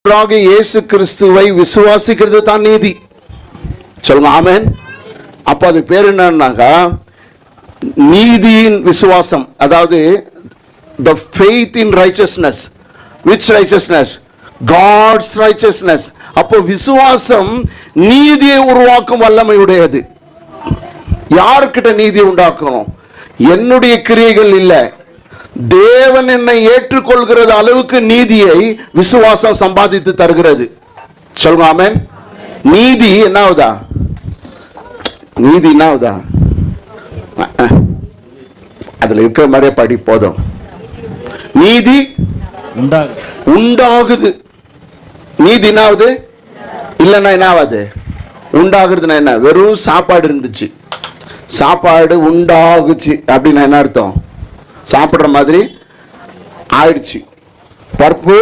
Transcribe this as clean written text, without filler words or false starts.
ஆண்டவராகிய இயேசு கிறிஸ்துவை விசுவாசிக்கிறது தான் நீதி. சொல்லுங்க ஆமென். அப்ப அது பேர் என்னன்னாக்கா நீதியின் விசுவாசம். அதாவது the faith in righteousness. which righteousness? God's righteousness. அப்போ விசுவாசம் நீதியை உருவாக்கும் வல்லமை உடையது. யார்கிட்ட நீதி உண்டாக்கணும்? என்னுடைய கிரியைகள் இல்ல, தேவன் என்னை ஏற்றுக்கொள்கிறது அளவுக்கு நீதியை விசுவாசம் சம்பாதித்து தருகிறது. சொல்லுங்க ஆமென். நீதி என்ன ஆகுதா? நீதி என்ன ஆகுதா? அதுல இருக்கிற மாதிரியே படி போதும். நீதி உண்டாகுது. நீதி என்ன ஆகுது? இல்லைன்னா என்ன ஆகுது? உண்டாகுறதுன்னா என்ன? வெறும் சாப்பாடு இருந்துச்சு, சாப்பாடு உண்டாகுச்சு அப்படின்னா என்ன அர்த்தம்? சாப்பிடுற மாதிரி ஆயிடுச்சு. பருப்பு